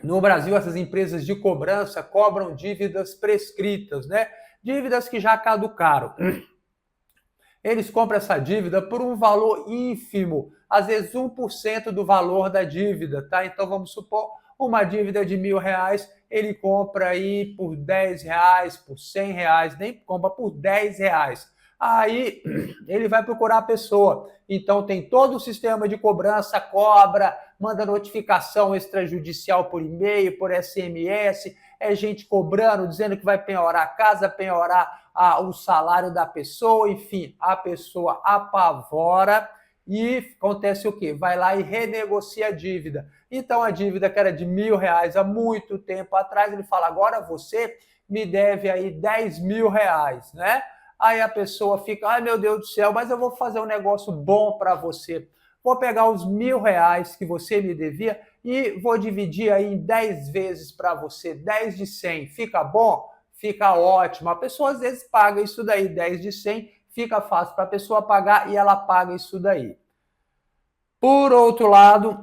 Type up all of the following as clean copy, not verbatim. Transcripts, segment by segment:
No Brasil, essas empresas de cobrança cobram dívidas prescritas, né? Dívidas que já caducaram. Eles compram essa dívida por um valor ínfimo, às vezes 1% do valor da dívida, tá? Então vamos supor uma dívida de R$ 1.000, ele compra aí por R$ 10, por R$ 100, nem compra por R$ 10. Aí ele vai procurar a pessoa. Então tem todo o sistema de cobrança, cobra, manda notificação extrajudicial por e-mail, por SMS, é gente cobrando, dizendo que vai penhorar a casa, penhorar o salário da pessoa, enfim, a pessoa apavora e acontece o quê? Vai lá e renegocia a dívida. Então, a dívida que era de R$ 1.000 há muito tempo atrás, ele fala, agora você me deve aí R$ 10.000, né? Aí a pessoa fica, ai meu Deus do céu, mas eu vou fazer um negócio bom para você. Vou pegar os R$ 1.000 que você me devia e vou dividir aí em 10 vezes para você, 10 de 100. Fica bom? Fica ótimo. A pessoa às vezes paga isso daí, 10 de 100, fica fácil para a pessoa pagar e ela paga isso daí. Por outro lado,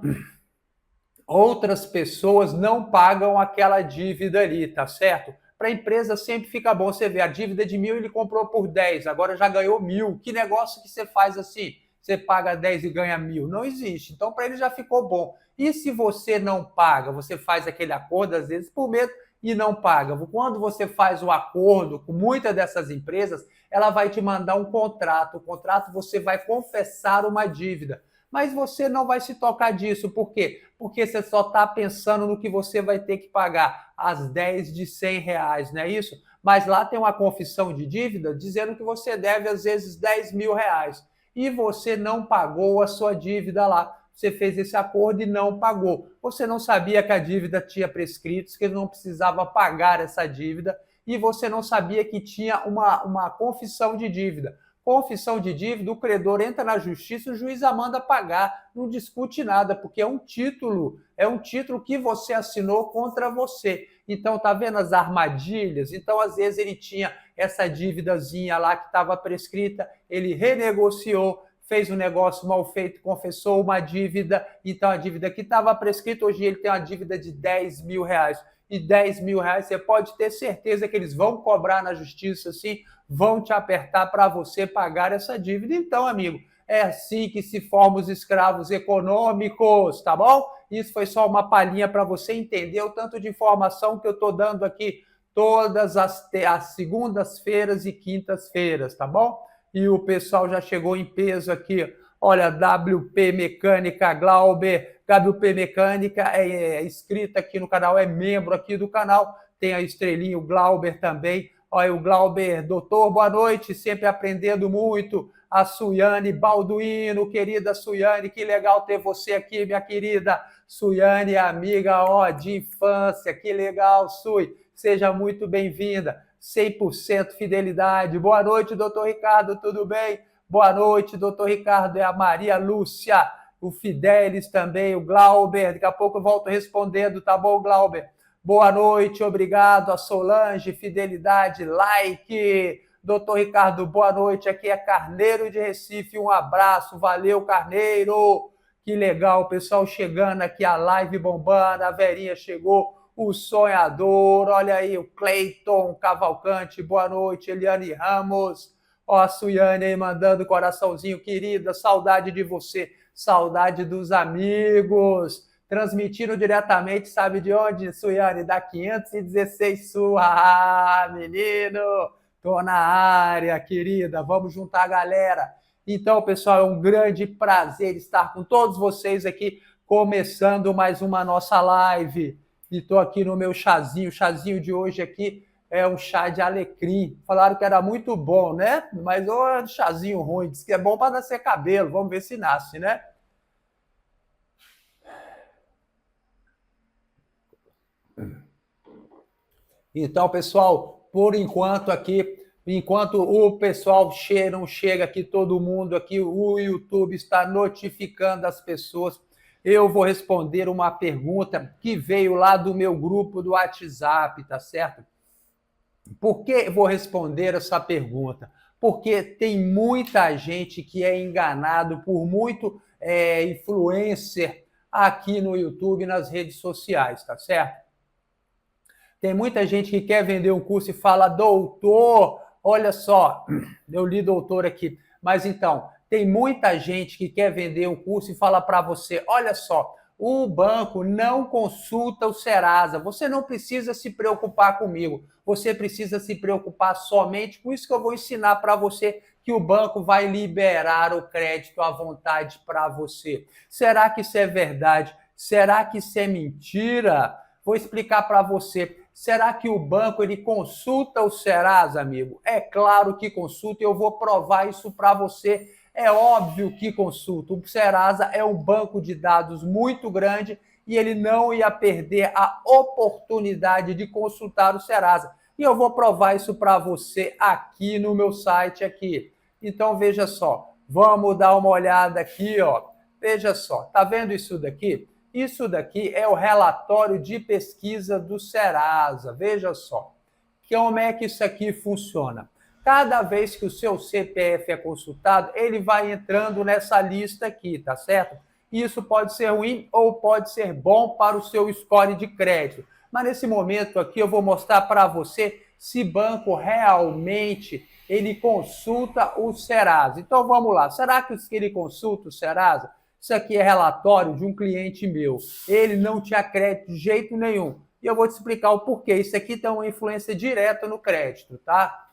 outras pessoas não pagam aquela dívida ali, tá certo? Para a empresa sempre fica bom você ver a dívida de 1.000 ele comprou por 10, agora já ganhou 1.000. Que negócio que você faz assim? Você paga 10 e ganha 1.000? Não existe. Então para ele já ficou bom. E se você não paga, você faz aquele acordo às vezes por medo e não paga. Quando você faz o acordo com muitas dessas empresas, ela vai te mandar um contrato. O contrato você vai confessar uma dívida. Mas você não vai se tocar disso. Por quê? Porque você só está pensando no que você vai ter que pagar, as 10 de R$ 100, não é isso? Mas lá tem uma confissão de dívida dizendo que você deve, às vezes, R$ 10.000. E você não pagou a sua dívida lá. Você fez esse acordo e não pagou. Você não sabia que a dívida tinha prescritos, que não precisava pagar essa dívida, e você não sabia que tinha uma confissão de dívida. Confissão de dívida, o credor entra na justiça, o juiz a manda pagar, não discute nada, porque é um título que você assinou contra você. Então, tá vendo as armadilhas? Então, às vezes, ele tinha essa dívidazinha lá que estava prescrita, ele renegociou, fez um negócio mal feito, confessou uma dívida, então a dívida que estava prescrita, hoje ele tem uma dívida de R$ 10.000. E R$ 10.000, você pode ter certeza que eles vão cobrar na justiça, sim, vão te apertar para você pagar essa dívida. Então, amigo, é assim que se formam os escravos econômicos, tá bom? Isso foi só uma palhinha para você entender o tanto de informação que eu estou dando aqui todas as segundas-feiras e quintas-feiras, tá bom? E o pessoal já chegou em peso aqui. Olha, WP Mecânica Glauber, WP Mecânica é inscrita aqui no canal, é membro aqui do canal, tem a estrelinha, o Glauber também. Olha, o Glauber, doutor, boa noite, sempre aprendendo muito. A Suiane Balduino, querida Suiane, que legal ter você aqui, minha querida. Suiane, amiga, ó, de infância, que legal, Sui. Seja muito bem-vinda. 100% fidelidade. Boa noite, doutor Ricardo, tudo bem? Boa noite, doutor Ricardo. É a Maria Lúcia, o Fidelis também, o Glauber. Daqui a pouco eu volto respondendo, tá bom, Glauber? Boa noite, obrigado a Solange, fidelidade, like. Doutor Ricardo, boa noite. Aqui é Carneiro de Recife, um abraço, valeu, Carneiro. Que legal, o pessoal chegando aqui, a live bombando, a Verinha chegou, o Sonhador, olha aí, o Cleiton Cavalcante, boa noite, Eliane Ramos, ó, a Suiane aí mandando coraçãozinho, querida, saudade de você, saudade dos amigos, transmitindo diretamente, sabe de onde, Suiane? Da 516 Sul, menino, tô na área, querida, vamos juntar a galera. Então, pessoal, é um grande prazer estar com todos vocês aqui, começando mais uma nossa live. E estou aqui no meu chazinho. O chazinho de hoje aqui é um chá de alecrim. Falaram que era muito bom, né? Mas é um chazinho ruim. Diz que é bom para nascer cabelo. Vamos ver se nasce, né? Então, pessoal, por enquanto aqui, enquanto o pessoal não chega aqui, todo mundo aqui, o YouTube está notificando as pessoas. Eu vou responder uma pergunta que veio lá do meu grupo do WhatsApp, tá certo? Por que vou responder essa pergunta? Porque tem muita gente que é enganado por muito influencer aqui no YouTube, nas redes sociais, tá certo? Tem muita gente que quer vender um curso e fala, doutor, olha só, eu li doutor aqui, mas então, tem muita gente que quer vender um curso e fala para você, olha só, o banco não consulta o Serasa, você não precisa se preocupar comigo, você precisa se preocupar somente com isso que eu vou ensinar para você, que o banco vai liberar o crédito à vontade para você. Será que isso é verdade? Será que isso é mentira? Vou explicar para você. Será que o banco ele consulta o Serasa, amigo? É claro que consulta e eu vou provar isso para você. É óbvio que consulta. O Serasa é um banco de dados muito grande e ele não ia perder a oportunidade de consultar o Serasa. E eu vou provar isso para você aqui no meu site aqui. Então veja só, vamos dar uma olhada aqui, ó. Veja só, tá vendo isso daqui? Isso daqui é o relatório de pesquisa do Serasa. Veja só. Como é que isso aqui funciona? Cada vez que o seu CPF é consultado, ele vai entrando nessa lista aqui, tá certo? Isso pode ser ruim ou pode ser bom para o seu score de crédito. Mas nesse momento aqui eu vou mostrar para você se banco realmente ele consulta o Serasa. Então vamos lá. Será que ele consulta o Serasa? Isso aqui é relatório de um cliente meu. Ele não tinha crédito de jeito nenhum. E eu vou te explicar o porquê. Isso aqui tem uma influência direta no crédito, tá?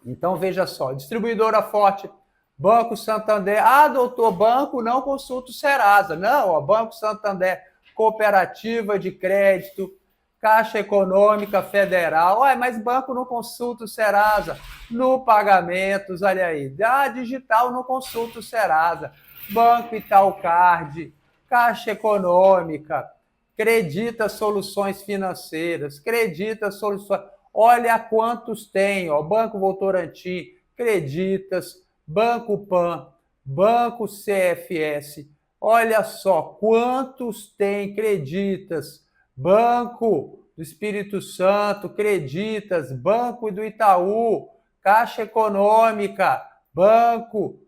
Então, veja só. Distribuidora forte, Banco Santander. Ah, doutor, banco não consulta o Serasa. Não, ó, Banco Santander, Cooperativa de Crédito, Caixa Econômica Federal. Ué, mas banco não consulta o Serasa. No Pagamentos, olha aí. Ah, digital não consulta o Serasa. Banco Itaúcard, Caixa Econômica, Credita Soluções Financeiras, Credita Soluções. Olha quantos tem, ó. Banco Votorantim, Creditas, Banco Pan, Banco CFS. Olha só quantos tem Creditas, Banco do Espírito Santo, Creditas, Banco do Itaú, Caixa Econômica, Banco,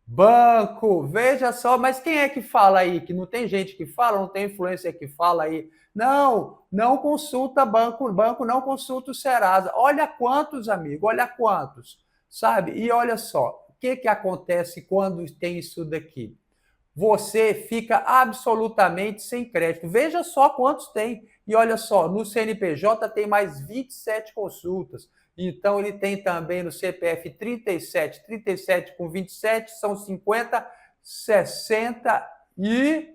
banco. Veja só, mas quem é que fala aí? Que não tem gente que fala, não tem influência que fala aí. Não, não consulta banco, banco não consulta o Serasa. Olha quantos, amigo, olha quantos, sabe? E olha só, o que acontece quando tem isso daqui? Você fica absolutamente sem crédito. Veja só quantos tem. E olha só, no CNPJ tem mais 27 consultas. Então, ele tem também no CPF 37 com 27, são 50, 60 e...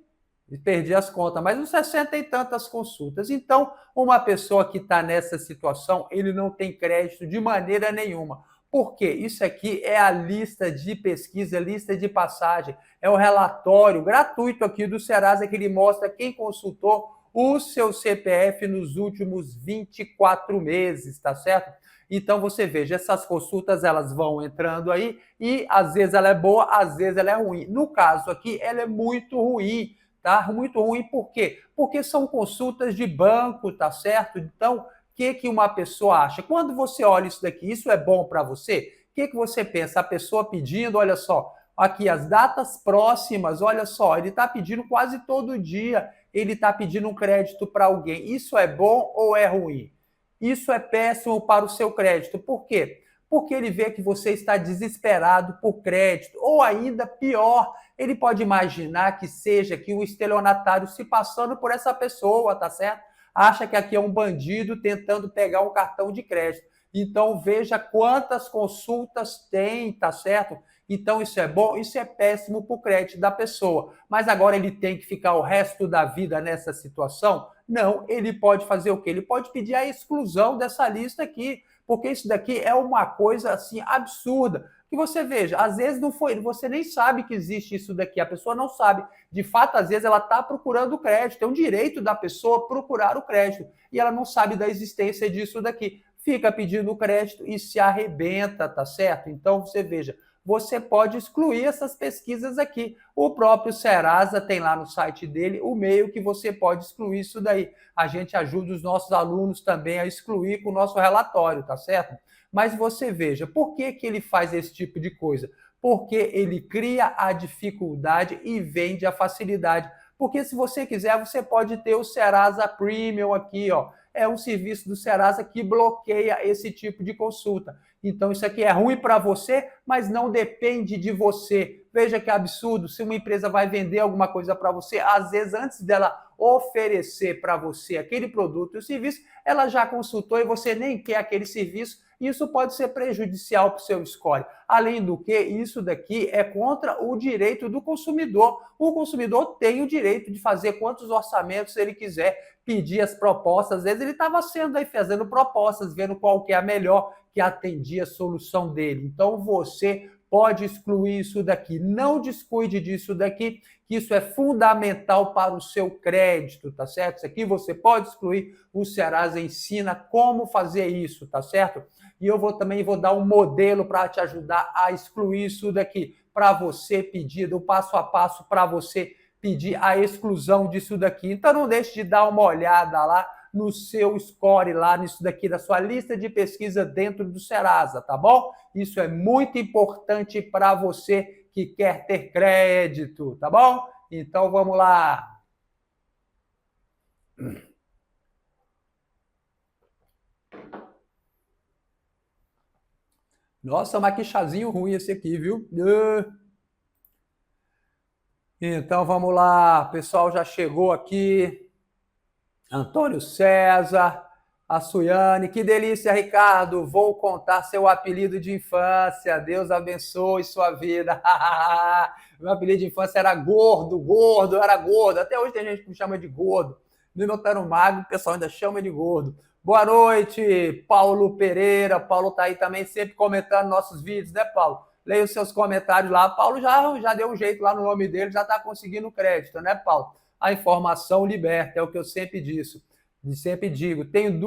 perdi as contas, mas uns 60 e tantas consultas. Então, uma pessoa que está nessa situação, ele não tem crédito de maneira nenhuma. Por quê? Isso aqui é a lista de pesquisa, lista de passagem, é o relatório gratuito aqui do Serasa que ele mostra quem consultou o seu CPF nos últimos 24 meses, tá certo? Então você veja, essas consultas elas vão entrando aí e às vezes ela é boa, às vezes ela é ruim. No caso aqui, ela é muito ruim, tá? Muito ruim por quê? Porque são consultas de banco, tá certo? Então, o que uma pessoa acha? Quando você olha isso daqui, isso é bom para você? O que você pensa? A pessoa pedindo, olha só, aqui as datas próximas, olha só, ele está pedindo quase todo dia, ele está pedindo um crédito para alguém. Isso é bom ou é ruim? Isso é péssimo para o seu crédito. Por quê? Porque ele vê que você está desesperado por crédito. Ou ainda pior, ele pode imaginar que seja que o estelionatário se passando por essa pessoa, tá certo? Acha que aqui é um bandido tentando pegar um cartão de crédito. Então veja quantas consultas tem, tá certo? Então isso é bom, isso é péssimo para o crédito da pessoa. Mas agora ele tem que ficar o resto da vida nessa situação? Não, ele pode fazer o quê? Ele pode pedir a exclusão dessa lista aqui, porque isso daqui é uma coisa assim absurda. Que você veja, às vezes não foi, você nem sabe que existe isso daqui, a pessoa não sabe. De fato, às vezes ela está procurando o crédito, é um direito da pessoa procurar o crédito, e ela não sabe da existência disso daqui. Fica pedindo o crédito e se arrebenta, tá certo? Então você veja, você pode excluir essas pesquisas aqui. O próprio Serasa tem lá no site dele o meio que você pode excluir isso daí. A gente ajuda os nossos alunos também a excluir com o nosso relatório, tá certo? Mas você veja, por que ele faz esse tipo de coisa? Porque ele cria a dificuldade e vende a facilidade. Porque se você quiser, você pode ter o Serasa Premium aqui, ó. É um serviço do Serasa que bloqueia esse tipo de consulta. Então, isso aqui é ruim para você, mas não depende de você. Veja que absurdo, se uma empresa vai vender alguma coisa para você, às vezes, antes dela oferecer para você aquele produto ou serviço, ela já consultou e você nem quer aquele serviço. Isso pode ser prejudicial para o seu score. Além do que, isso daqui é contra o direito do consumidor. O consumidor tem o direito de fazer quantos orçamentos ele quiser, pedir as propostas. Às vezes ele estava sendo aí fazendo propostas, vendo qual que é a melhor que atendia a solução dele. Então você pode excluir isso daqui. Não descuide disso daqui, que isso é fundamental para o seu crédito, tá certo? Isso aqui você pode excluir, o Serasa ensina como fazer isso, tá certo? E eu também vou dar um modelo para te ajudar a excluir isso daqui, para você pedir, do passo a passo para você pedir a exclusão disso daqui. Então não deixe de dar uma olhada lá no seu score, lá nisso daqui, da sua lista de pesquisa dentro do Serasa, tá bom? Isso é muito importante para você que quer ter crédito, tá bom? Então vamos lá. Nossa, mas que chazinho ruim esse aqui, viu? Então vamos lá, o pessoal já chegou aqui. Antônio César, a Suiane, que delícia, Ricardo. Vou contar seu apelido de infância. Deus abençoe sua vida. Meu apelido de infância era gordo, gordo, eu era gordo. Até hoje tem gente que me chama de gordo. Mesmo eu estando magro, o pessoal ainda chama de gordo. Boa noite, Paulo Pereira. Paulo tá aí também sempre comentando nossos vídeos, né, Paulo? Leia os seus comentários lá. Paulo já deu um jeito lá no nome dele, já está conseguindo crédito, né, Paulo? A informação liberta, é o que eu sempre digo. Tenho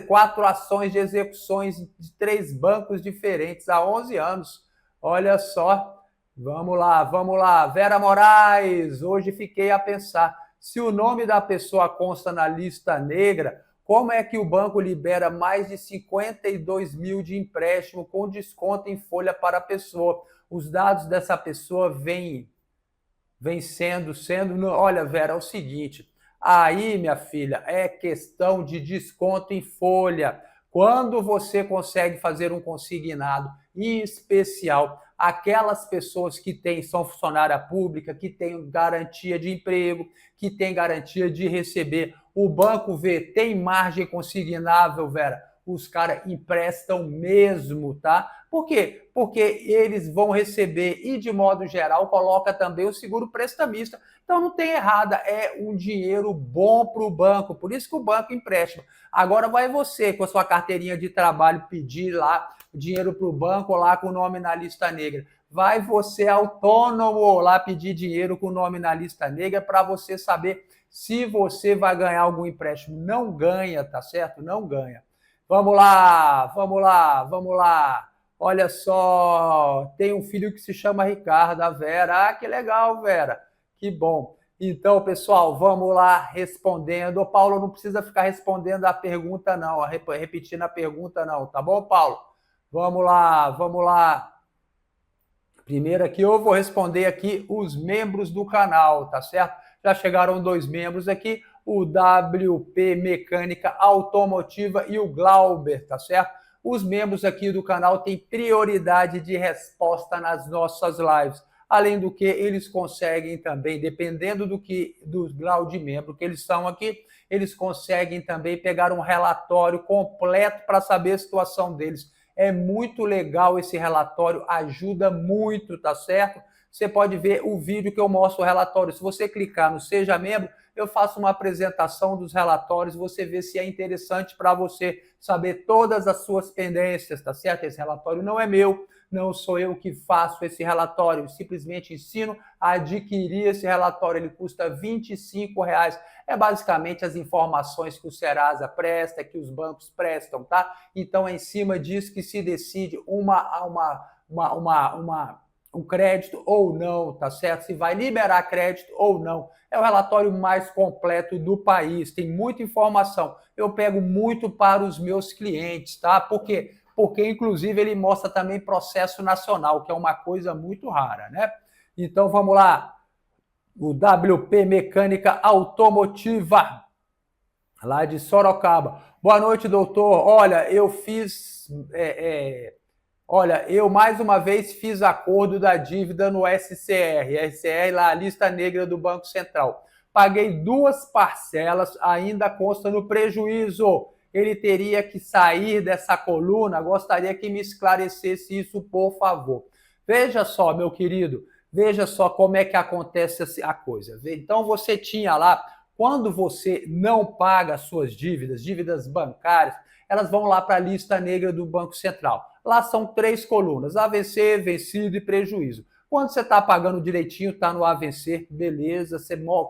4 ações de execuções de 3 bancos diferentes há 11 anos. Olha só. Vamos lá. Vera Moraes, hoje fiquei a pensar, se o nome da pessoa consta na lista negra, como é que o banco libera mais de 52 mil de empréstimo com desconto em folha para a pessoa? Os dados dessa pessoa vêm sendo... Olha, Vera, é o seguinte, aí, minha filha, é questão de desconto em folha. Quando você consegue fazer um consignado em especial, aquelas pessoas que são funcionária pública, que têm garantia de emprego, que têm garantia de receber, o banco vê, tem margem consignável, Vera, os caras emprestam mesmo, tá? Por quê? Porque eles vão receber e, de modo geral, coloca também o seguro prestamista. Então não tem errada, é um dinheiro bom para o banco, por isso que o banco empresta. Agora vai você, com a sua carteirinha de trabalho, pedir lá dinheiro para o banco, lá com o nome na lista negra. Vai você, autônomo, lá pedir dinheiro com o nome na lista negra para você saber se você vai ganhar algum empréstimo. Não ganha, tá certo? Não ganha. Vamos lá. Olha só, tem um filho que se chama Ricardo, a Vera. Ah, que legal, Vera. Que bom. Então, pessoal, vamos lá respondendo. Ô, Paulo, não precisa ficar respondendo a pergunta, não, repetindo a pergunta, não. Tá bom, Paulo? Vamos lá. Primeiro aqui, eu vou responder aqui os membros do canal, tá certo? Já chegaram 2 membros aqui, o WP Mecânica Automotiva e o Glauber, tá certo? Os membros aqui do canal têm prioridade de resposta nas nossas lives. Além do que, eles conseguem também, dependendo do grau de membro que eles são aqui, eles conseguem também pegar um relatório completo para saber a situação deles. É muito legal esse relatório, ajuda muito, tá certo? Você pode ver o vídeo que eu mostro o relatório. Se você clicar no Seja Membro, eu faço uma apresentação dos relatórios, você vê se é interessante para você saber todas as suas pendências, tá certo? Esse relatório não é meu, não sou eu que faço esse relatório, eu simplesmente ensino a adquirir esse relatório, ele custa R$25. É basicamente as informações que o Serasa presta, que os bancos prestam, tá? Então é em cima disso que se decide um crédito ou não, tá certo? Se vai liberar crédito ou não. É o relatório mais completo do país, tem muita informação. Eu pego muito para os meus clientes, tá? Por quê? porque inclusive ele mostra também processo nacional, que é uma coisa muito rara, né? Então vamos lá, o WP Mecânica Automotiva, lá de Sorocaba. Boa noite, doutor. Olha, eu mais uma vez fiz acordo da dívida no SCR. SCR lá, a lista negra do Banco Central. Paguei 2 parcelas, ainda consta no prejuízo. Ele teria que sair dessa coluna. Gostaria que me esclarecesse isso, por favor. Veja só, meu querido, veja só como é que acontece a coisa. Então você tinha lá, quando você não paga as suas dívidas bancárias, elas vão lá para a lista negra do Banco Central. Lá são 3 colunas, AVC, vencido e prejuízo. Quando você está pagando direitinho, está no AVC, beleza.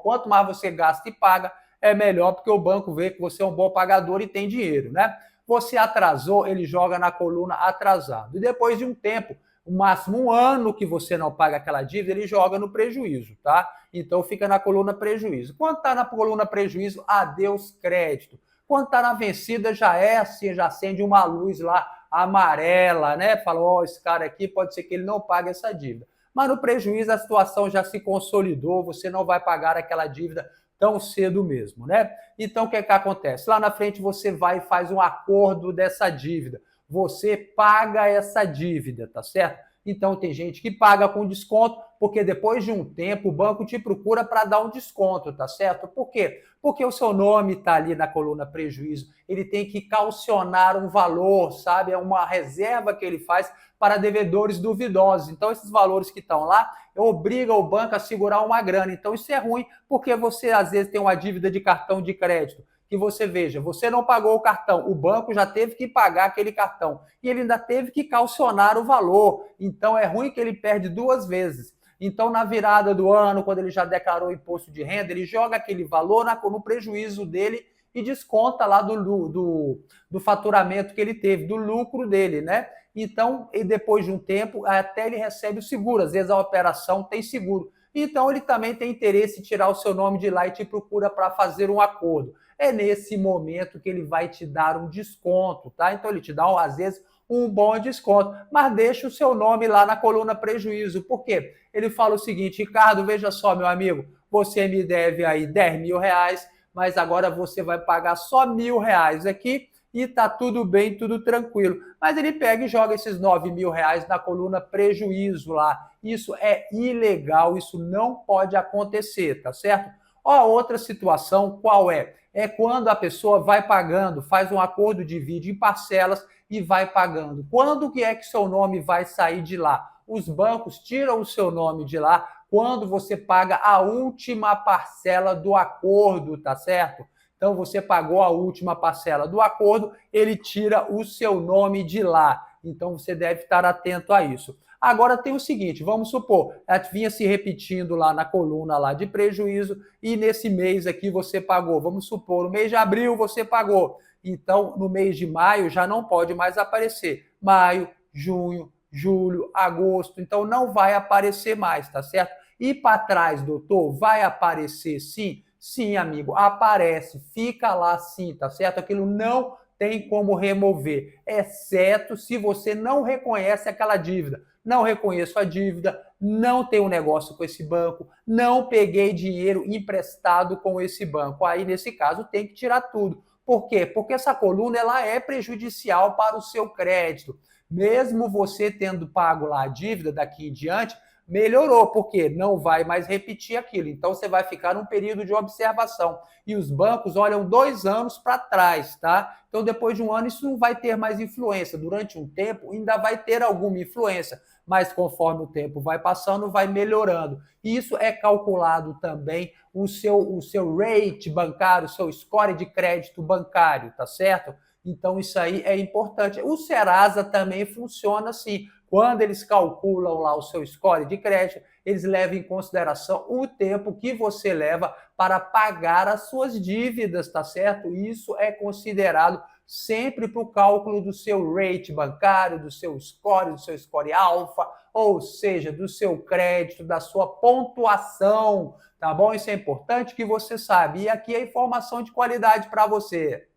Quanto mais você gasta e paga, é melhor, porque o banco vê que você é um bom pagador e tem dinheiro, né? Você atrasou, ele joga na coluna atrasado. E depois de um tempo, o máximo 1 ano que você não paga aquela dívida, ele joga no prejuízo, tá? Então fica na coluna prejuízo. Quando está na coluna prejuízo, adeus crédito. Quando está na vencida, já é assim, já acende uma luz lá amarela, né? Fala, ó, esse cara aqui pode ser que ele não pague essa dívida. Mas no prejuízo a situação já se consolidou, você não vai pagar aquela dívida tão cedo mesmo, né? Então o que é que acontece? Lá na frente você vai e faz um acordo dessa dívida. Você paga essa dívida, tá certo? Então tem gente que paga com desconto, porque depois de um tempo o banco te procura para dar um desconto, tá certo? Por quê? Porque o seu nome está ali na coluna prejuízo, ele tem que calcionar um valor, sabe? É uma reserva que ele faz para devedores duvidosos. Então esses valores que estão lá obrigam o banco a segurar uma grana. Então isso é ruim, porque você às vezes tem uma dívida de cartão de crédito, que você veja, você não pagou o cartão, o banco já teve que pagar aquele cartão e ele ainda teve que calcionar o valor. Então é ruim que ele perde 2 vezes. Então, na virada do ano, quando ele já declarou o imposto de renda, ele joga aquele valor no prejuízo dele e desconta lá do faturamento que ele teve, do lucro dele, né? Então, e depois de um tempo, até ele recebe o seguro. Às vezes a operação tem seguro. Então, ele também tem interesse em tirar o seu nome de lá e te procura para fazer um acordo. É nesse momento que ele vai te dar um desconto, tá? Então, ele te dá, às vezes, um bom desconto, mas deixa o seu nome lá na coluna prejuízo. Por quê? Ele fala o seguinte, Ricardo, veja só, meu amigo, você me deve aí 10 mil reais, mas agora você vai pagar só R$ 1.000 aqui e tá tudo bem, tudo tranquilo. Mas ele pega e joga esses 9 mil reais na coluna prejuízo lá. Isso é ilegal, isso não pode acontecer, tá certo? Ó, outra situação, qual é? É quando a pessoa vai pagando, faz um acordo, divide em parcelas e vai pagando. Quando que é que seu nome vai sair de lá? Os bancos tiram o seu nome de lá quando você paga a última parcela do acordo, tá certo? Então você pagou a última parcela do acordo, ele tira o seu nome de lá. Então você deve estar atento a isso. Agora tem o seguinte, vamos supor, vinha se repetindo lá na coluna lá de prejuízo e nesse mês aqui você pagou, vamos supor, no mês de abril você pagou. Então, no mês de maio já não pode mais aparecer. Maio, junho, julho, agosto, então não vai aparecer mais, tá certo? E para trás, doutor, vai aparecer sim? Sim, amigo, aparece, fica lá sim, tá certo? Aquilo não tem como remover, exceto se você não reconhece aquela dívida. Não reconheço a dívida, não tenho negócio com esse banco, não peguei dinheiro emprestado com esse banco. Aí, nesse caso, tem que tirar tudo. Por quê? Porque essa coluna ela é prejudicial para o seu crédito. Mesmo você tendo pago lá a dívida daqui em diante, melhorou, porque não vai mais repetir aquilo. Então, você vai ficar num período de observação. E os bancos olham 2 anos para trás, tá? Então, depois de um ano, isso não vai ter mais influência. Durante um tempo, ainda vai ter alguma influência, mas conforme o tempo vai passando, vai melhorando. E isso é calculado também o seu rate bancário, o seu score de crédito bancário, tá certo? Então, isso aí é importante. O Serasa também funciona assim. Quando eles calculam lá o seu score de crédito, eles levam em consideração o tempo que você leva para pagar as suas dívidas, tá certo? Isso é considerado sempre para o cálculo do seu rate bancário, do seu score alfa, ou seja, do seu crédito, da sua pontuação, tá bom? Isso é importante que você saiba. E aqui é informação de qualidade para você.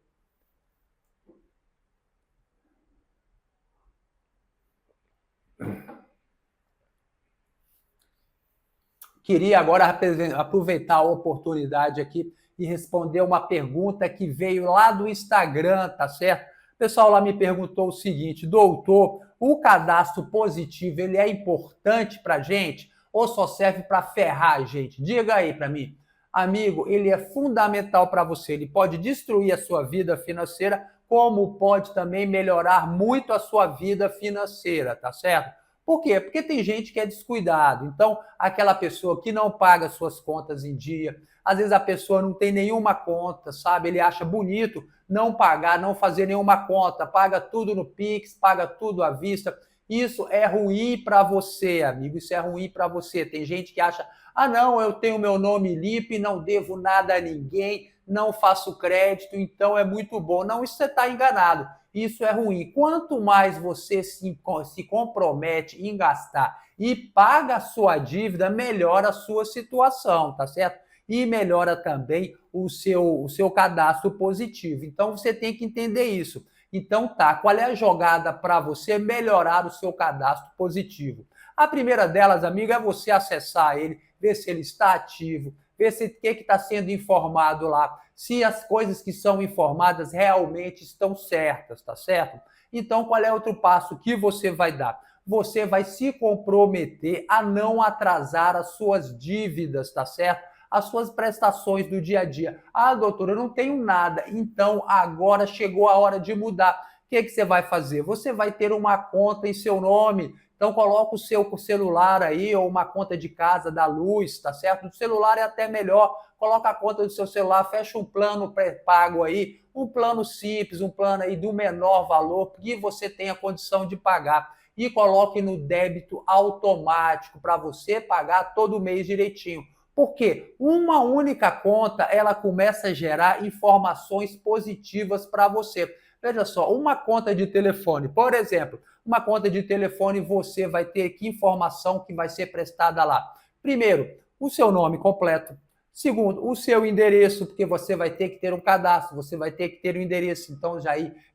Queria agora aproveitar a oportunidade aqui e responder uma pergunta que veio lá do Instagram, tá certo? O pessoal lá me perguntou o seguinte: doutor, o cadastro positivo, ele é importante para gente ou só serve para ferrar a gente? Diga aí para mim. Amigo, ele é fundamental para você. Ele pode destruir a sua vida financeira, como pode também melhorar muito a sua vida financeira, tá certo? Por quê? Porque tem gente que é descuidado. Então, aquela pessoa que não paga suas contas em dia, às vezes a pessoa não tem nenhuma conta, sabe? Ele acha bonito não pagar, não fazer nenhuma conta, paga tudo no Pix, paga tudo à vista. Isso é ruim para você, amigo. Isso é ruim para você. Tem gente que acha: ah, não, eu tenho meu nome limpo, não devo nada a ninguém, não faço crédito, então é muito bom. Não, isso você está enganado. Isso é ruim. Quanto mais você se compromete em gastar e paga a sua dívida, melhora a sua situação, tá certo? E melhora também o seu cadastro positivo. Então você tem que entender isso. Então tá, qual é a jogada para você melhorar o seu cadastro positivo? A primeira delas, amigo, é você acessar ele, ver se ele está ativo, ver se o que está sendo informado lá, se as coisas que são informadas realmente estão certas, tá certo? Então, qual é outro passo que você vai dar? Você vai se comprometer a não atrasar as suas dívidas, tá certo? As suas prestações do dia a dia. Ah, doutor, eu não tenho nada. Então, agora chegou a hora de mudar. O que você vai fazer? Você vai ter uma conta em seu nome. Então, coloca o seu celular aí, ou uma conta de casa da luz, tá certo? O celular é até melhor. Coloca a conta do seu celular, fecha um plano pré-pago aí, um plano simples, um plano aí do menor valor, que você tenha condição de pagar. E coloque no débito automático para você pagar todo mês direitinho. Porque uma única conta, ela começa a gerar informações positivas para você. Veja só, uma conta de telefone, por exemplo, uma conta de telefone você vai ter que informação que vai ser prestada lá. Primeiro, o seu nome completo. Segundo, o seu endereço, porque você vai ter que ter um cadastro, você vai ter que ter um endereço, então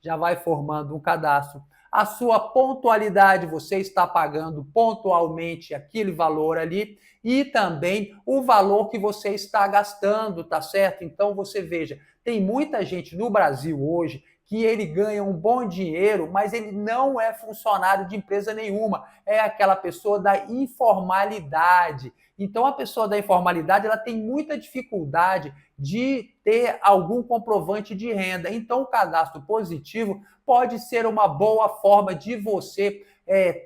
já vai formando um cadastro. A sua pontualidade, você está pagando pontualmente aquele valor ali, e também o valor que você está gastando, tá certo? Então você veja, tem muita gente no Brasil hoje que ele ganha um bom dinheiro, mas ele não é funcionário de empresa nenhuma, é aquela pessoa da informalidade. Então a pessoa da informalidade, ela tem muita dificuldade de ter algum comprovante de renda. Então o cadastro positivo pode ser uma boa forma de você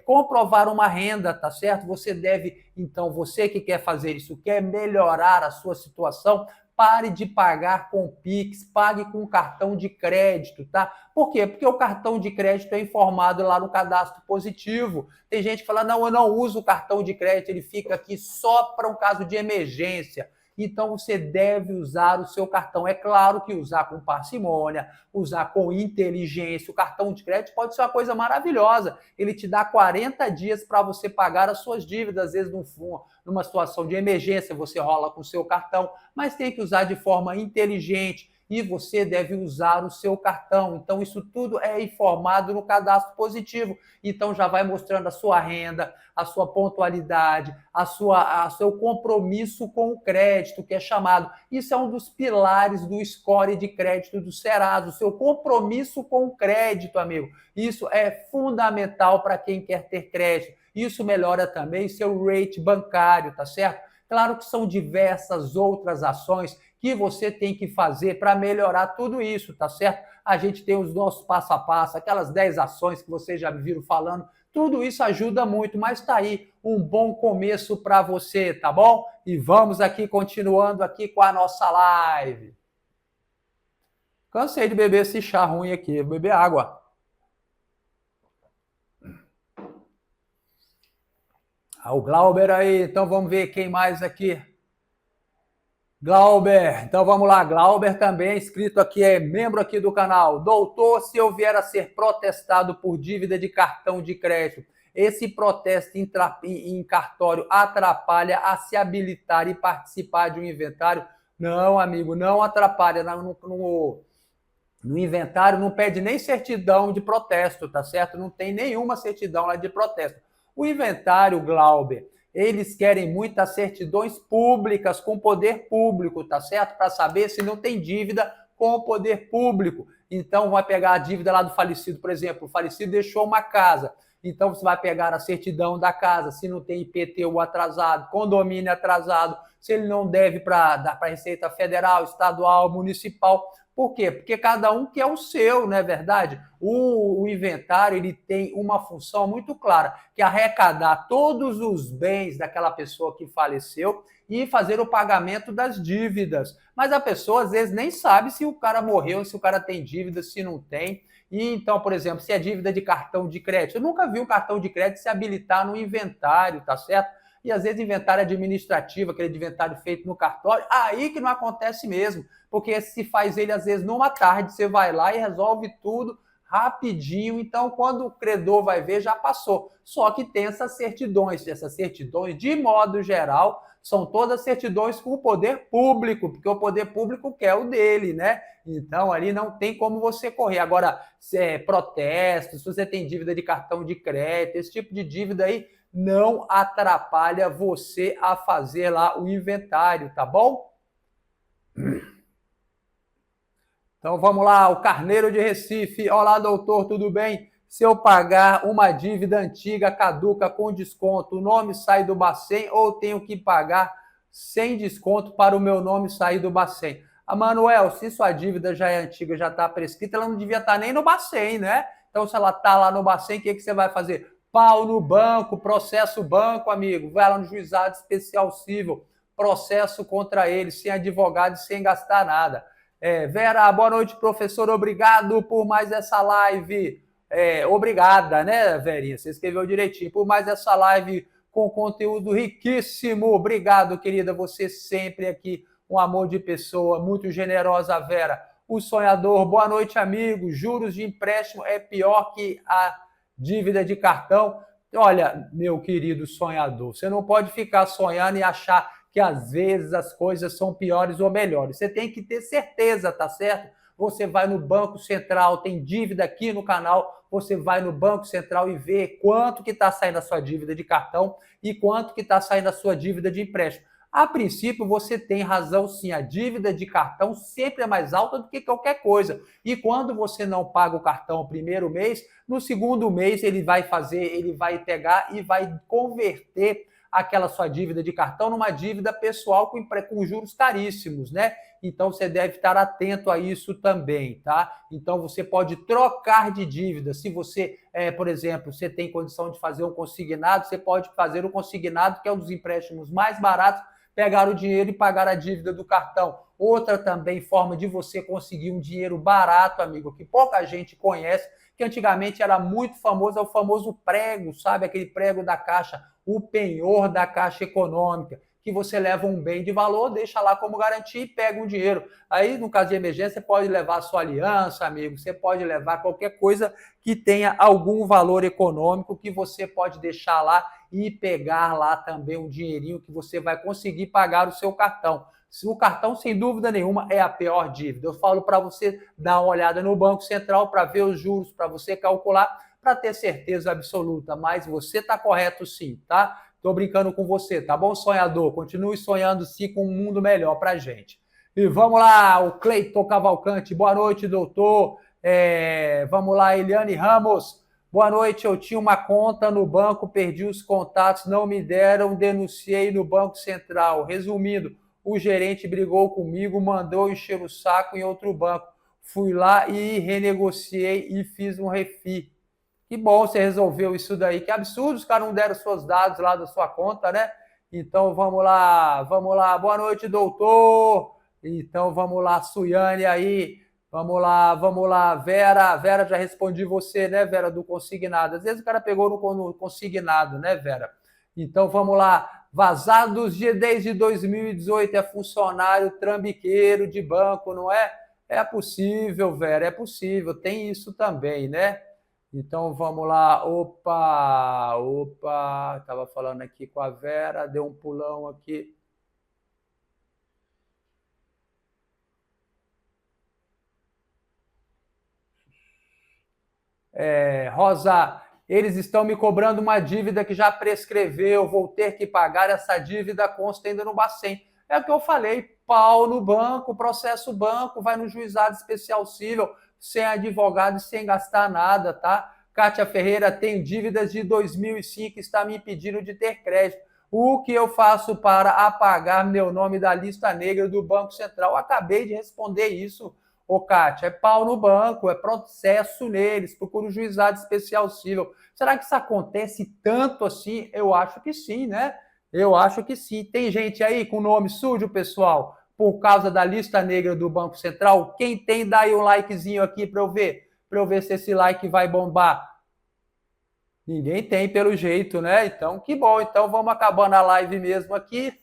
comprovar uma renda, tá certo? Você deve, então, você que quer fazer isso, quer melhorar a sua situação, pare de pagar com Pix, pague com cartão de crédito, tá? Por quê? Porque o cartão de crédito é informado lá no cadastro positivo. Tem gente que fala: não, eu não uso o cartão de crédito, ele fica aqui só para um caso de emergência. Então você deve usar o seu cartão. É claro que usar com parcimônia, usar com inteligência. O cartão de crédito pode ser uma coisa maravilhosa. Ele te dá 40 dias para você pagar as suas dívidas, às vezes numa situação de emergência, você rola com o seu cartão, mas tem que usar de forma inteligente e você deve usar o seu cartão. Então, isso tudo é informado no cadastro positivo. Então, já vai mostrando a sua renda, a sua pontualidade, a seu compromisso com o crédito, que é chamado. Isso é um dos pilares do score de crédito do Serasa, o seu compromisso com o crédito, amigo. Isso é fundamental para quem quer ter crédito. Isso melhora também seu rate bancário, tá certo? Claro que são diversas outras ações que você tem que fazer para melhorar tudo isso, tá certo? A gente tem os nossos passo a passo, aquelas 10 ações que vocês já me viram falando, tudo isso ajuda muito, mas tá aí um bom começo para você, tá bom? E vamos aqui, continuando aqui com a nossa live. Cansei de beber esse chá ruim aqui, vou beber água. O Glauber aí, então vamos ver quem mais aqui. Glauber, então vamos lá, Glauber também é inscrito aqui, é membro aqui do canal. Doutor, se eu vier a ser protestado por dívida de cartão de crédito, esse protesto em cartório atrapalha a se habilitar e participar de um inventário? Não, amigo, não atrapalha. No inventário não pede nem certidão de protesto, tá certo? Não tem nenhuma certidão lá de protesto. O inventário, Glauber, Eles querem muitas certidões públicas com o poder público, tá certo? Para saber se não tem dívida com o poder público. Então, vai pegar a dívida lá do falecido, por exemplo, o falecido deixou uma casa. Então, você vai pegar a certidão da casa, se não tem IPTU atrasado, condomínio atrasado, se ele não deve para a Receita Federal, Estadual, Municipal. Por quê? Porque cada um quer o seu, não é verdade? O inventário ele tem uma função muito clara, que é arrecadar todos os bens daquela pessoa que faleceu e fazer o pagamento das dívidas. Mas a pessoa às vezes nem sabe se o cara morreu, se o cara tem dívida, se não tem. E então, por exemplo, se é dívida de cartão de crédito, eu nunca vi um cartão de crédito se habilitar no inventário, tá certo? E às vezes inventário administrativo, aquele inventário feito no cartório, aí que não acontece mesmo, porque se faz ele às vezes numa tarde, você vai lá e resolve tudo rapidinho, então quando o credor vai ver, já passou. Só que tem essas certidões de modo geral, são todas certidões com o poder público, porque o poder público quer o dele, né? Então ali não tem como você correr. Agora, se é protesto, se você tem dívida de cartão de crédito, esse tipo de dívida aí não atrapalha você a fazer lá o inventário, tá bom? Então vamos lá, o Carneiro de Recife. Olá, doutor, tudo bem? Se eu pagar uma dívida antiga caduca com desconto, o nome sai do Bacen ou tenho que pagar sem desconto para o meu nome sair do Bacen? A Manuel, se sua dívida já é antiga, já está prescrita, ela não devia estar nem no Bacen, né? Então, se ela está lá no Bacen, o que você vai fazer? Pau no banco, processo banco, amigo. Vai lá no juizado especial civil, processo contra ele, sem advogado e sem gastar nada. Vera, boa noite, professor. Obrigado por mais essa live. Obrigada, né, Verinha? Você escreveu direitinho. Por mais essa live com conteúdo riquíssimo. Obrigado, querida. Você sempre aqui, um amor de pessoa, muito generosa, Vera. O sonhador, boa noite, amigo. Juros de empréstimo é pior que a dívida de cartão. Olha, meu querido sonhador, você não pode ficar sonhando e achar que às vezes as coisas são piores ou melhores. Você tem que ter certeza, tá certo? Você vai no Banco Central, tem dívida aqui no canal, você vai no Banco Central e vê quanto que está saindo a sua dívida de cartão e quanto que está saindo a sua dívida de empréstimo. A princípio, você tem razão sim, a dívida de cartão sempre é mais alta do que qualquer coisa. E quando você não paga o cartão no primeiro mês, no segundo mês ele vai pegar e vai converter aquela sua dívida de cartão numa dívida pessoal com juros caríssimos, né? Então você deve estar atento a isso também, tá? Então você pode trocar de dívida. Se você, por exemplo, você tem condição de fazer um consignado, você pode fazer o consignado, que é um dos empréstimos mais baratos, pegar o dinheiro e pagar a dívida do cartão. Outra também forma de você conseguir um dinheiro barato, amigo, que pouca gente conhece, que antigamente era muito famoso, é o famoso prego, sabe? Aquele prego da Caixa, o penhor da Caixa Econômica, que você leva um bem de valor, deixa lá como garantia e pega um dinheiro. Aí, no caso de emergência, você pode levar a sua aliança, amigo, você pode levar qualquer coisa que tenha algum valor econômico que você pode deixar lá e pegar lá também um dinheirinho que você vai conseguir pagar o seu cartão. O cartão, sem dúvida nenhuma, é a pior dívida. Eu falo para você dar uma olhada no Banco Central para ver os juros, para você calcular, para ter certeza absoluta. Mas você está correto sim, tá? Estou brincando com você, tá bom, sonhador? Continue sonhando sim com um mundo melhor para a gente. E vamos lá, o Cleiton Cavalcante. Boa noite, doutor. Vamos lá, Eliane Ramos. Boa noite, eu tinha uma conta no banco, perdi os contatos, não me deram, denunciei no Banco Central. Resumindo, o gerente brigou comigo, mandou encher o saco em outro banco. Fui lá e renegociei e fiz um refi. Que bom você resolveu isso daí. Que absurdo, os caras não deram seus dados lá da sua conta, né? Então vamos lá, vamos lá. Boa noite, doutor. Então vamos lá, Suiane aí. Vamos lá, Vera. Vera, já respondi você, né, Vera, do consignado. Às vezes o cara pegou no consignado, né, Vera? Então vamos lá. Vazados desde 2018 é funcionário trambiqueiro de banco, não é? É possível, Vera, é possível. Tem isso também, né? Então vamos lá. Opa. Estava falando aqui com a Vera, deu um pulão aqui. Rosa, Eles estão me cobrando uma dívida que já prescreveu, vou ter que pagar, essa dívida consta ainda no Bacen. É o que eu falei, pau no banco, processo banco, vai no juizado especial civil, sem advogado e sem gastar nada, tá? Kátia Ferreira, tem dívidas de 2005, está me impedindo de ter crédito. O que eu faço para apagar meu nome da lista negra do Banco Central? Acabei de responder isso, ô Kátia. É pau no banco, é processo neles, procura o juizado especial civil. Será que isso acontece tanto assim? Eu acho que sim, né? Eu acho que sim. Tem gente aí com nome sujo, pessoal, por causa da lista negra do Banco Central? Quem tem, dá aí um likezinho aqui para eu ver se esse like vai bombar. Ninguém tem pelo jeito, né? Então, que bom. Então, vamos acabando a live mesmo aqui.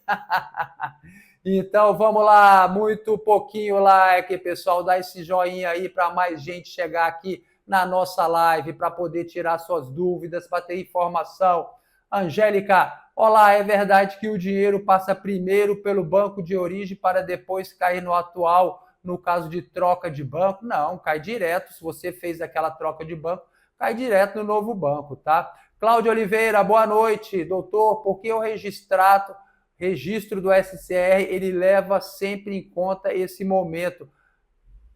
Então, vamos lá. Muito pouquinho like, pessoal. Dá esse joinha aí para mais gente chegar aqui na nossa live, para poder tirar suas dúvidas, para ter informação. Angélica, olá, é verdade que o dinheiro passa primeiro pelo banco de origem para depois cair no atual, no caso de troca de banco? Não, cai direto. Se você fez aquela troca de banco, cai direto no novo banco, tá? Cláudio Oliveira, boa noite. Doutor, por que o registro do SCR, ele leva sempre em conta esse momento,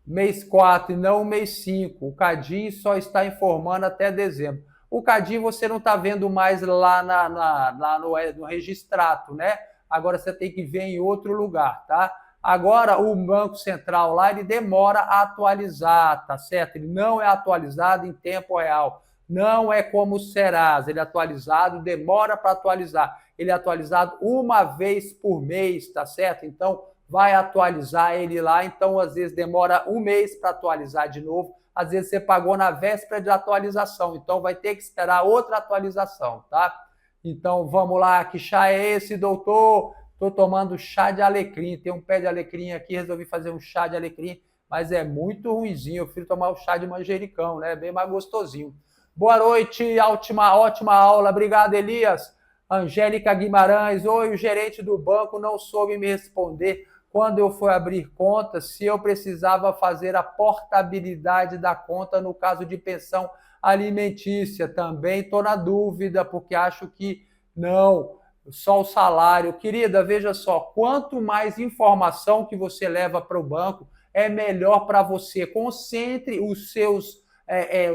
mês 4 e não mês 5? O Cadinho só está informando até dezembro. O Cadinho você não está vendo mais lá no registrato, né? Agora você tem que ver em outro lugar, tá? Agora, o Banco Central lá, ele demora a atualizar, tá certo? Ele não é atualizado em tempo real. Não é como o Serasa, ele é atualizado, demora para atualizar. Ele é atualizado uma vez por mês, tá certo? Então, vai atualizar ele lá. Então, às vezes, demora um mês para atualizar de novo. Às vezes, você pagou na véspera de atualização. Então, vai ter que esperar outra atualização, tá? Então, vamos lá. Que chá é esse, doutor? Estou tomando chá de alecrim, tem um pé de alecrim aqui, resolvi fazer um chá de alecrim, mas é muito ruinzinho, eu prefiro tomar o chá de manjericão, né? Bem mais gostosinho. Boa noite, ótima aula, obrigado, Elias. Angélica Guimarães, oi, o gerente do banco não soube me responder quando eu fui abrir conta se eu precisava fazer a portabilidade da conta no caso de pensão alimentícia. Também estou na dúvida, porque acho que não, só o salário. Querida, veja só, quanto mais informação que você leva para o banco, é melhor para você. Concentre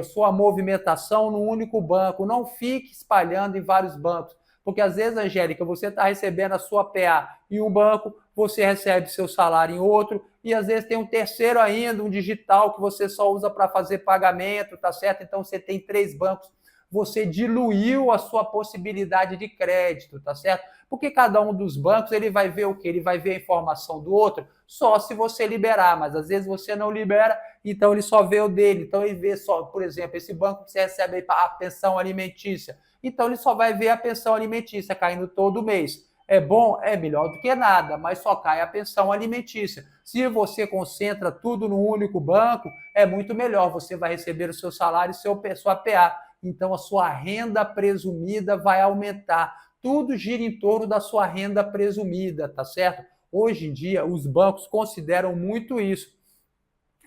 sua movimentação no único banco, não fique espalhando em vários bancos. Porque às vezes, Angélica, você está recebendo a sua PA em um banco, você recebe seu salário em outro, e às vezes tem um terceiro ainda, um digital, que você só usa para fazer pagamento, tá certo? Então você tem 3 bancos. Você diluiu a sua possibilidade de crédito, tá certo? Porque cada um dos bancos, ele vai ver o quê? Ele vai ver a informação do outro só se você liberar, mas às vezes você não libera, então ele só vê o dele. Então ele vê só, por exemplo, esse banco que você recebe a pensão alimentícia. Então ele só vai ver a pensão alimentícia caindo todo mês. É bom? É melhor do que nada, mas só cai a pensão alimentícia. Se você concentra tudo no único banco, é muito melhor. Você vai receber o seu salário e sua PA. Então a sua renda presumida vai aumentar. Tudo gira em torno da sua renda presumida, tá certo? Hoje em dia, os bancos consideram muito isso.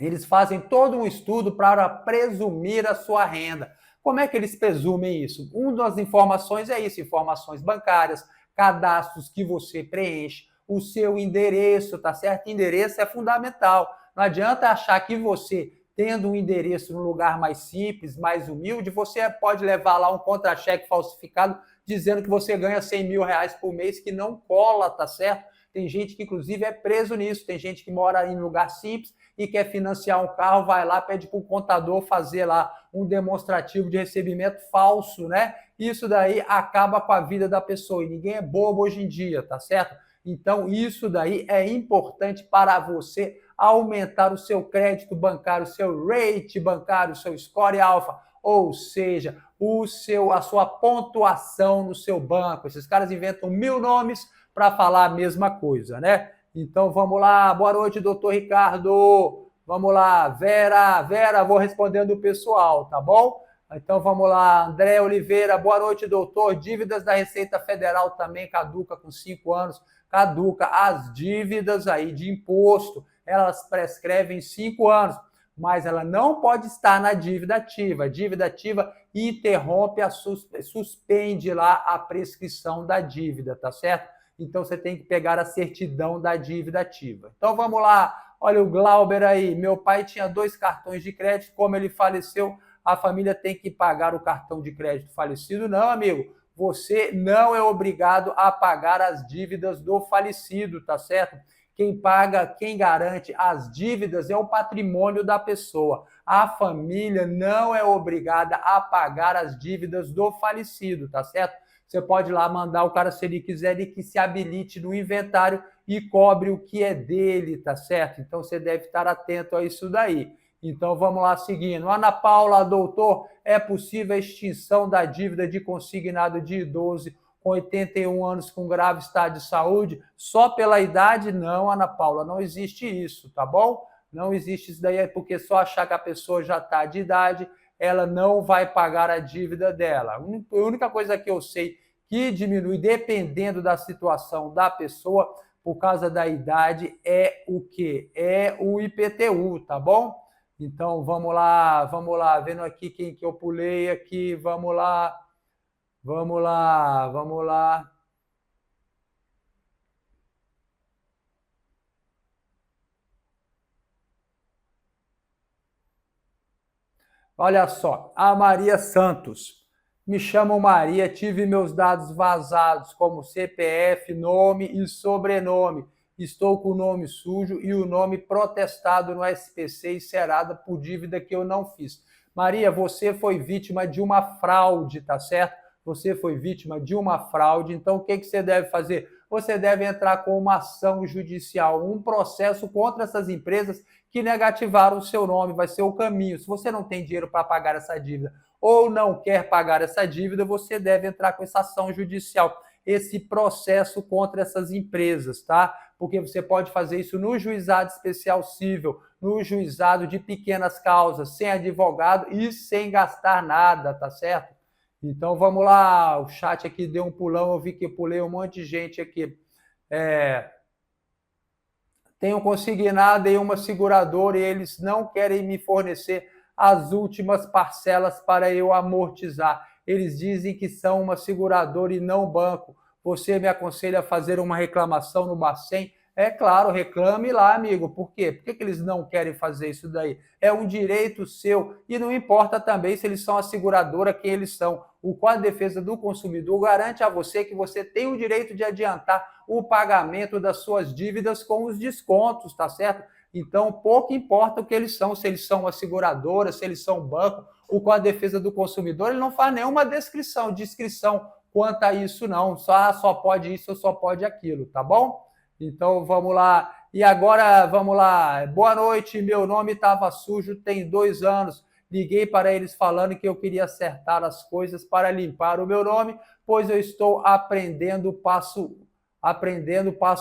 Eles fazem todo um estudo para presumir a sua renda. Como é que eles presumem isso? Uma das informações é isso, informações bancárias, cadastros que você preenche, o seu endereço, tá certo? Endereço é fundamental. Não adianta achar que você, tendo um endereço num lugar mais simples, mais humilde, você pode levar lá um contra-cheque falsificado dizendo que você ganha 100 mil reais por mês, que não cola, tá certo? Tem gente que, inclusive, é preso nisso. Tem gente que mora em lugar simples e quer financiar um carro, vai lá, pede para o contador fazer lá um demonstrativo de recebimento falso, né? Isso daí acaba com a vida da pessoa. E ninguém é bobo hoje em dia, tá certo? Então, isso daí é importante para você aumentar o seu crédito bancário, o seu rate bancário, o seu score alfa, ou seja, a sua pontuação no seu banco. Esses caras inventam 1000 nomes para falar a mesma coisa, né? Então, vamos lá. Boa noite, doutor Ricardo. Vamos lá. Vera, vou respondendo o pessoal, tá bom? Então, vamos lá. André Oliveira, boa noite, doutor. Dívidas da Receita Federal também caduca com 5 anos. Caduca. As dívidas aí de imposto, elas prescrevem 5 anos. mas ela não pode estar na dívida ativa. A dívida ativa interrompe, suspende lá a prescrição da dívida, tá certo? Então você tem que pegar a certidão da dívida ativa. Então vamos lá, olha o Glauber aí. Meu pai tinha 2 cartões de crédito, como ele faleceu, a família tem que pagar o cartão de crédito falecido? Não, amigo. Você não é obrigado a pagar as dívidas do falecido, tá certo? Quem paga, quem garante as dívidas é o patrimônio da pessoa. A família não é obrigada a pagar as dívidas do falecido, tá certo? Você pode ir lá mandar o cara, se ele quiser, ele que se habilite no inventário e cobre o que é dele, tá certo? Então você deve estar atento a isso daí. Então vamos lá seguindo. Ana Paula, doutor, é possível a extinção da dívida de consignado de idoso com 81 anos com grave estado de saúde só pela idade? Não, Ana Paula, não existe isso, tá bom? Não existe isso daí, é porque só achar que a pessoa já está de idade, ela não vai pagar a dívida dela. A única coisa que eu sei que diminui, dependendo da situação da pessoa, por causa da idade, é o quê? É o IPTU, tá bom? Então, vamos lá, vendo aqui quem que eu pulei aqui, vamos lá. Olha só, a Maria Santos. Me chamo Maria, tive meus dados vazados, como CPF, nome e sobrenome. Estou com o nome sujo e o nome protestado no SPC e Serasa por dívida que eu não fiz. Maria, você foi vítima de uma fraude, tá certo? Você foi vítima de uma fraude, então o que você deve fazer? Você deve entrar com uma ação judicial, um processo contra essas empresas que negativaram o seu nome, vai ser o caminho. Se você não tem dinheiro para pagar essa dívida ou não quer pagar essa dívida, você deve entrar com essa ação judicial, esse processo contra essas empresas, tá? Porque você pode fazer isso no juizado especial civil, no juizado de pequenas causas, sem advogado e sem gastar nada, tá certo? Então vamos lá, o chat aqui deu um pulão, eu vi que pulei um monte de gente aqui. Tenho consignado em uma seguradora e eles não querem me fornecer as últimas parcelas para eu amortizar. Eles dizem que são uma seguradora e não banco. Você me aconselha a fazer uma reclamação no Bacen? É claro, reclame lá, amigo. Por quê? Por que eles não querem fazer isso daí? É um direito seu e não importa também se eles são a seguradora, quem eles são. O Código de Defesa do Consumidor garante a você que você tem o direito de adiantar o pagamento das suas dívidas com os descontos, tá certo? Então, pouco importa o que eles são, se eles são uma seguradora, se eles são um banco. O Código de Defesa do Consumidor ele não faz nenhuma descrição quanto a isso, não. Só pode isso ou só pode aquilo, tá bom? Então, vamos lá. E agora, vamos lá. Boa noite, meu nome estava sujo tem 2 anos. Liguei para eles falando que eu queria acertar as coisas para limpar o meu nome, pois eu estou aprendendo passo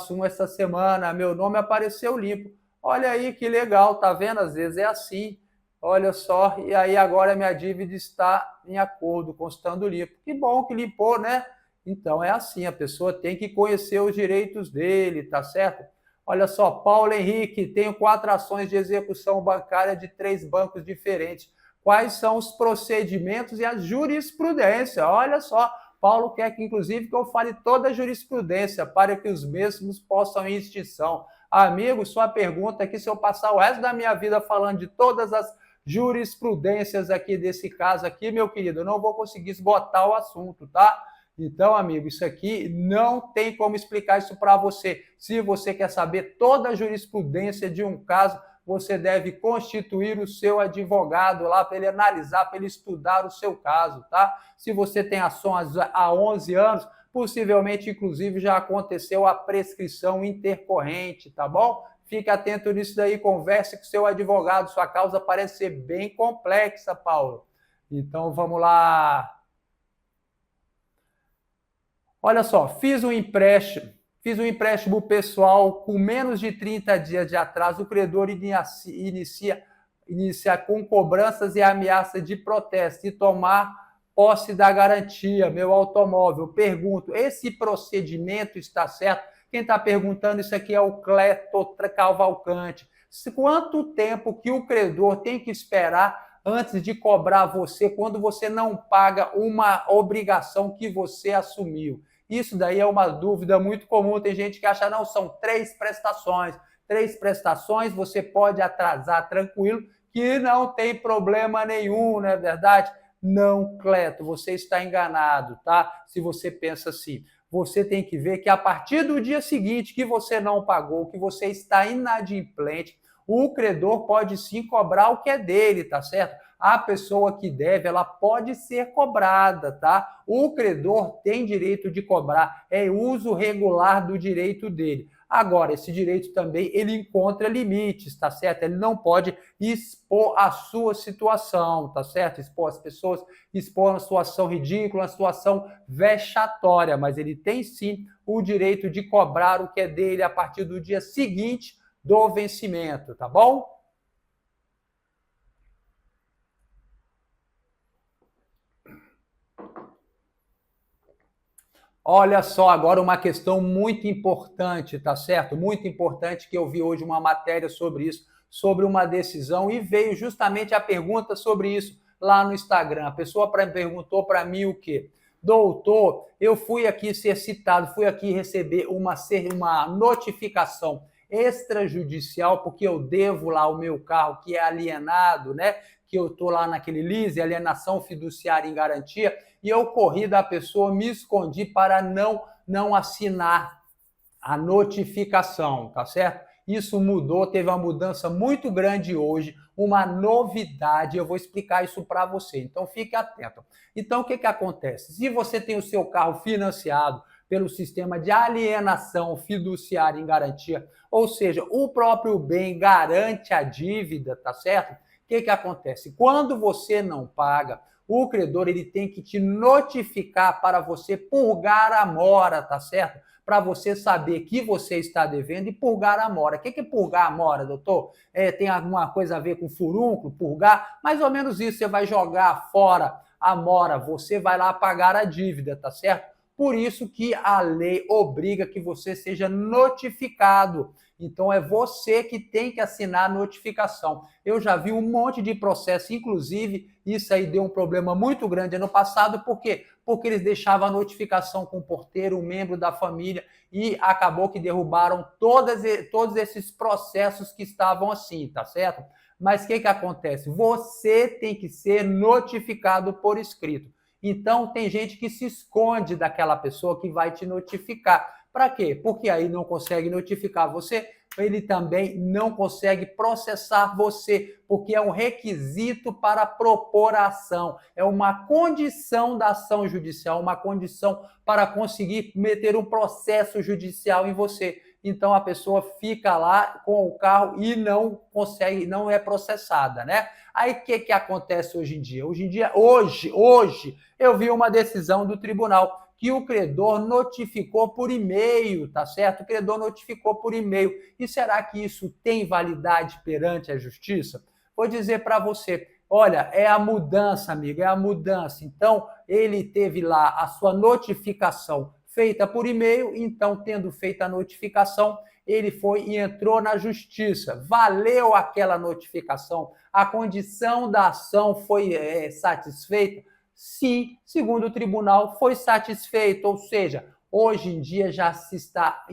1 essa semana. Meu nome apareceu limpo. Olha aí que legal, tá vendo? Às vezes é assim. Olha só, e aí agora minha dívida está em acordo, constando limpo. Que bom que limpou, né? Então é assim, a pessoa tem que conhecer os direitos dele, tá certo? Olha só, Paulo Henrique, tenho 4 ações de execução bancária de 3 bancos diferentes. Quais são os procedimentos e a jurisprudência? Olha só, Paulo quer que, inclusive, que eu fale toda a jurisprudência para que os mesmos possam ir em extinção. Amigo, sua pergunta aqui, se eu passar o resto da minha vida falando de todas as jurisprudências aqui desse caso aqui, meu querido, eu não vou conseguir esgotar o assunto, tá? Então, amigo, isso aqui não tem como explicar isso para você. Se você quer saber toda a jurisprudência de um caso, você deve constituir o seu advogado lá para ele analisar, para ele estudar o seu caso, tá? Se você tem ações há 11 anos, possivelmente, inclusive, já aconteceu a prescrição intercorrente, tá bom? Fique atento nisso daí, converse com seu advogado, sua causa parece ser bem complexa, Paulo. Então, vamos lá. Olha só, fiz um empréstimo pessoal com menos de 30 dias de atraso, o credor inicia com cobranças e ameaça de protesto e tomar posse da garantia, meu automóvel. Pergunto, esse procedimento está certo? Quem está perguntando isso aqui é o Cleto Cavalcante. Quanto tempo que o credor tem que esperar antes de cobrar você quando você não paga uma obrigação que você assumiu? Isso daí é uma dúvida muito comum. Tem gente que acha, não, são 3 prestações. 3 prestações você pode atrasar tranquilo, que não tem problema nenhum, não é verdade? Não, Cleto, você está enganado, tá? Se você pensa assim. Você tem que ver que a partir do dia seguinte que você não pagou, que você está inadimplente, o credor pode sim cobrar o que é dele, tá certo? A pessoa que deve, ela pode ser cobrada, tá? O credor tem direito de cobrar, é uso regular do direito dele. Agora, esse direito também, ele encontra limites, tá certo? Ele não pode expor a sua situação, tá certo? Expor as pessoas, expor uma situação ridícula, uma situação vexatória, mas ele tem sim o direito de cobrar o que é dele a partir do dia seguinte do vencimento, tá bom? Olha só, agora uma questão muito importante, tá certo? Muito importante que eu vi hoje uma matéria sobre isso, sobre uma decisão, e veio justamente a pergunta sobre isso lá no Instagram. A pessoa perguntou para mim o quê? Doutor, eu fui aqui ser citado, fui aqui receber uma notificação extrajudicial porque eu devo lá o meu carro que é alienado, né? Que eu estou lá naquele lease, alienação fiduciária em garantia, e eu corri da pessoa, me escondi para não assinar a notificação, tá certo? Isso mudou, teve uma mudança muito grande hoje, uma novidade, eu vou explicar isso para você, então fique atento. Então o que acontece? Se você tem o seu carro financiado pelo sistema de alienação fiduciária em garantia, ou seja, o próprio bem garante a dívida, tá certo? O que acontece? Quando você não paga, o credor ele tem que te notificar para você purgar a mora, tá certo? Para você saber que você está devendo e purgar a mora. O que é purgar a mora, doutor? Tem alguma coisa a ver com furúnculo, purgar? Mais ou menos isso, você vai jogar fora a mora, você vai lá pagar a dívida, tá certo? Por isso que a lei obriga que você seja notificado. Então é você que tem que assinar a notificação. Eu já vi um monte de processo, inclusive isso aí deu um problema muito grande ano passado, por quê? Porque eles deixavam a notificação com o porteiro, um membro da família, e acabou que derrubaram todos esses processos que estavam assim, tá certo? Mas o que acontece? Você tem que ser notificado por escrito. Então, tem gente que se esconde daquela pessoa que vai te notificar. Para quê? Porque aí não consegue notificar você, ele também não consegue processar você, porque é um requisito para propor a ação, é uma condição da ação judicial, uma condição para conseguir meter um processo judicial em você. Então a pessoa fica lá com o carro e não consegue, não é processada, né? Aí o que acontece hoje em dia? Hoje, eu vi uma decisão do tribunal que o credor notificou por e-mail, tá certo? O credor notificou por e-mail. E será que isso tem validade perante a justiça? Vou dizer para você, olha, é a mudança, amigo, é a mudança. Então, ele teve lá a sua notificação feita por e-mail, então, tendo feito a notificação, ele foi e entrou na justiça. Valeu aquela notificação? A condição da ação foi satisfeita? Sim, segundo o tribunal, foi satisfeito, ou seja, hoje em dia já se está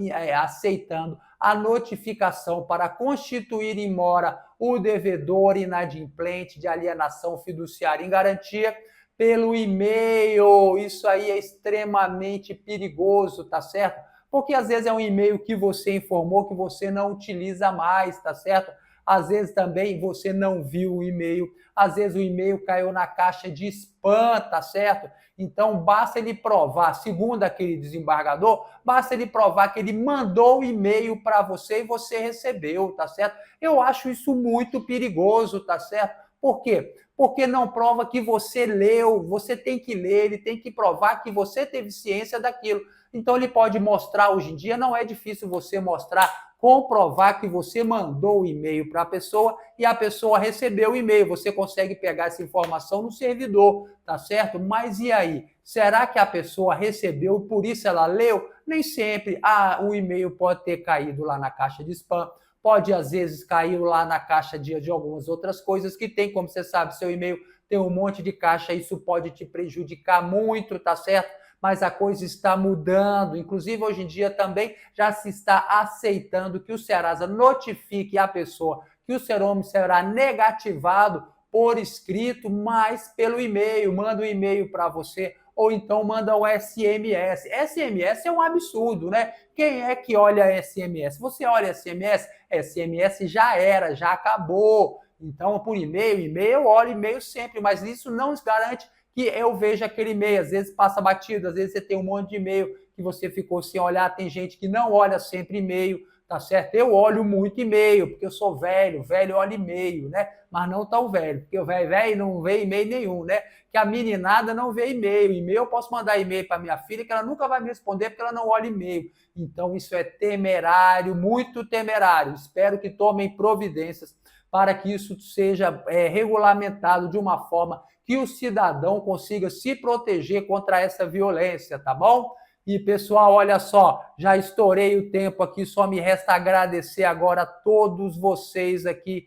aceitando a notificação para constituir em mora o devedor inadimplente de alienação fiduciária em garantia pelo e-mail. Isso aí é extremamente perigoso, tá certo? Porque às vezes é um e-mail que você informou que você não utiliza mais, tá certo? Às vezes também você não viu o e-mail, às vezes o e-mail caiu na caixa de spam, tá certo? Então basta ele provar, segundo aquele desembargador, basta ele provar que ele mandou o e-mail para você e você recebeu, tá certo? Eu acho isso muito perigoso, tá certo? Por quê? Porque não prova que você leu, você tem que ler, ele tem que provar que você teve ciência daquilo. Então ele pode mostrar, hoje em dia não é difícil você mostrar, comprovar que você mandou o e-mail para a pessoa e a pessoa recebeu o e-mail. Você consegue pegar essa informação no servidor, tá certo? Mas e aí? Será que a pessoa recebeu e por isso ela leu? Nem sempre. O e-mail pode ter caído lá na caixa de spam, pode às vezes cair lá na caixa de algumas outras coisas que tem, como você sabe, seu e-mail tem um monte de caixa, isso pode te prejudicar muito, tá certo? Mas a coisa está mudando. Inclusive, hoje em dia também já se está aceitando que o Serasa notifique a pessoa que o seu nome será negativado por escrito, mas pelo e-mail. Manda um e-mail para você ou então manda um SMS. SMS é um absurdo, né? Quem é que olha SMS? Você olha SMS? SMS já era, já acabou. Então, por e-mail, eu olho e-mail sempre, mas isso não garante que eu vejo aquele e-mail, às vezes passa batido, às vezes você tem um monte de e-mail que você ficou sem olhar, tem gente que não olha sempre e-mail, tá certo? Eu olho muito e-mail, porque eu sou velho olha e-mail, né? Mas não tão velho, porque o velho não vê e-mail nenhum, né? Que a meninada não vê e-mail. E-mail eu posso mandar e-mail para minha filha que ela nunca vai me responder porque ela não olha e-mail. Então isso é temerário, muito temerário. Espero que tomem providências para que isso seja regulamentado de uma forma que o cidadão consiga se proteger contra essa violência, tá bom? E, pessoal, olha só, já estourei o tempo aqui, só me resta agradecer agora a todos vocês aqui,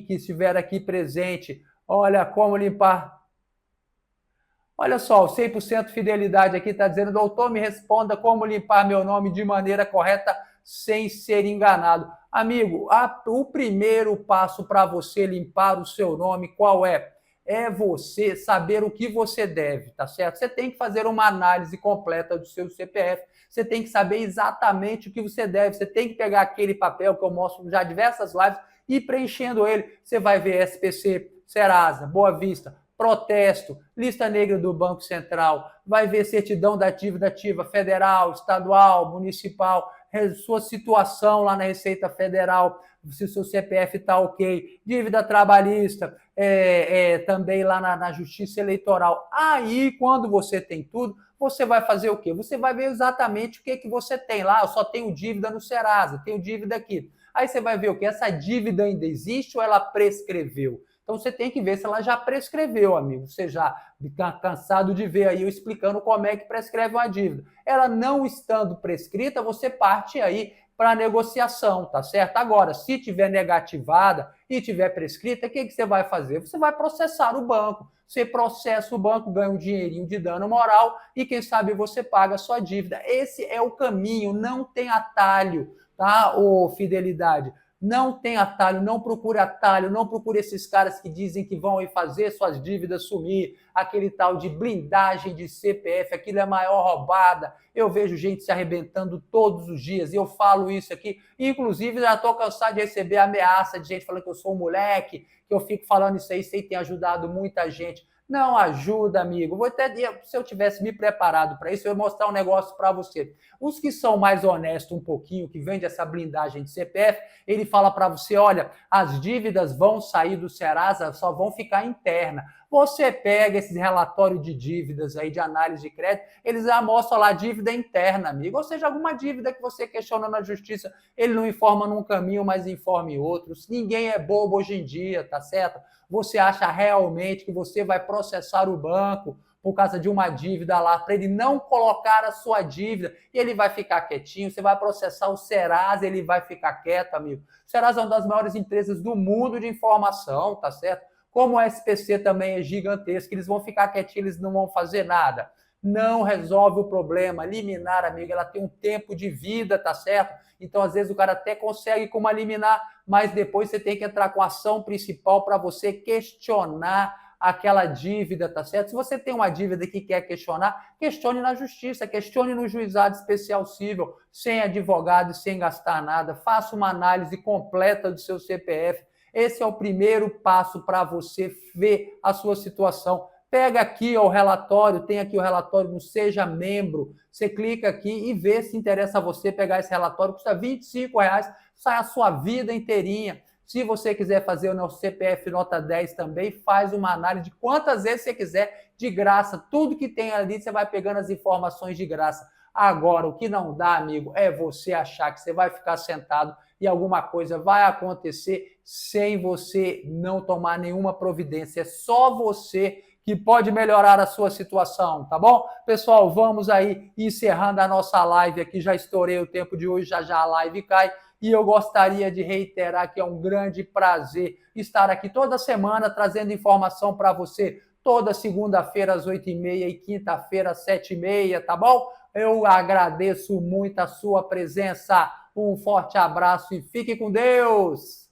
que estiver aqui presente. Olha como limpar. Olha só, o 100% fidelidade aqui está dizendo, doutor, me responda como limpar meu nome de maneira correta sem ser enganado. Amigo, o primeiro passo para você limpar o seu nome, qual é? É você saber o que você deve, tá certo? Você tem que fazer uma análise completa do seu CPF, você tem que saber exatamente o que você deve, você tem que pegar aquele papel que eu mostro já diversas lives e preenchendo ele. Você vai ver SPC, Serasa, Boa Vista, protesto, lista negra do Banco Central, vai ver certidão da dívida ativa federal, estadual, municipal, sua situação lá na Receita Federal, se o seu CPF está ok, dívida trabalhista, também lá na Justiça Eleitoral. Aí, quando você tem tudo, você vai fazer o quê? Você vai ver exatamente o que você tem lá. Eu só tenho dívida no Serasa, tenho dívida aqui. Aí você vai ver o quê? Essa dívida ainda existe ou ela prescreveu? Então você tem que ver se ela já prescreveu, amigo. Você já está cansado de ver aí eu explicando como é que prescreve uma dívida. Ela não estando prescrita, você parte aí para negociação, tá certo? Agora, se tiver negativada e tiver prescrita, o que você vai fazer? Você vai processar o banco. Você processa o banco, ganha um dinheirinho de dano moral e quem sabe você paga a sua dívida. Esse é o caminho, não tem atalho, tá? Ô, fidelidade. Não tem atalho, não procure atalho, não procure esses caras que dizem que vão aí fazer suas dívidas sumir, aquele tal de blindagem de CPF, aquilo é a maior roubada. Eu vejo gente se arrebentando todos os dias e eu falo isso aqui. Inclusive, já estou cansado de receber ameaça de gente falando que eu sou um moleque, que eu fico falando isso aí, isso aí tem ajudado muita gente. Não ajuda, amigo. Se eu tivesse me preparado para isso, eu ia mostrar um negócio para você. Os que são mais honestos um pouquinho, que vende essa blindagem de CPF, ele fala para você, olha, as dívidas vão sair do Serasa, só vão ficar interna. Você pega esses relatórios de dívidas aí, de análise de crédito, eles já mostram lá dívida interna, amigo. Ou seja, alguma dívida que você questiona na justiça, ele não informa num caminho, mas informa em outros. Ninguém é bobo hoje em dia, tá certo? Você acha realmente que você vai processar o banco por causa de uma dívida lá, para ele não colocar a sua dívida, e ele vai ficar quietinho, você vai processar o Serasa, ele vai ficar quieto, amigo. O Serasa é uma das maiores empresas do mundo de informação, tá certo? Como o SPC também é gigantesco, eles vão ficar quietinhos, eles não vão fazer nada. Não resolve o problema. Liminar, amigo, ela tem um tempo de vida, tá certo? Então, às vezes, o cara até consegue como liminar, mas depois você tem que entrar com a ação principal para você questionar aquela dívida, tá certo? Se você tem uma dívida que quer questionar, questione na justiça, questione no juizado especial civil, sem advogado e sem gastar nada. Faça uma análise completa do seu CPF. Esse é o primeiro passo para você ver a sua situação. Pega aqui o relatório, tem aqui o relatório do Seja Membro. Você clica aqui e vê se interessa a você pegar esse relatório. Custa R$25, sai a sua vida inteirinha. Se você quiser fazer o nosso CPF nota 10 também, faz uma análise de quantas vezes você quiser, de graça. Tudo que tem ali, você vai pegando as informações de graça. Agora, o que não dá, amigo, é você achar que você vai ficar sentado e alguma coisa vai acontecer sem você não tomar nenhuma providência. É só você que pode melhorar a sua situação, tá bom? Pessoal, vamos aí encerrando a nossa live aqui. Já estourei o tempo de hoje, já já a live cai. E eu gostaria de reiterar que é um grande prazer estar aqui toda semana trazendo informação para você. Toda segunda-feira às 8h30 e quinta-feira às 7h30, tá bom? Eu agradeço muito a sua presença. Um forte abraço e fique com Deus!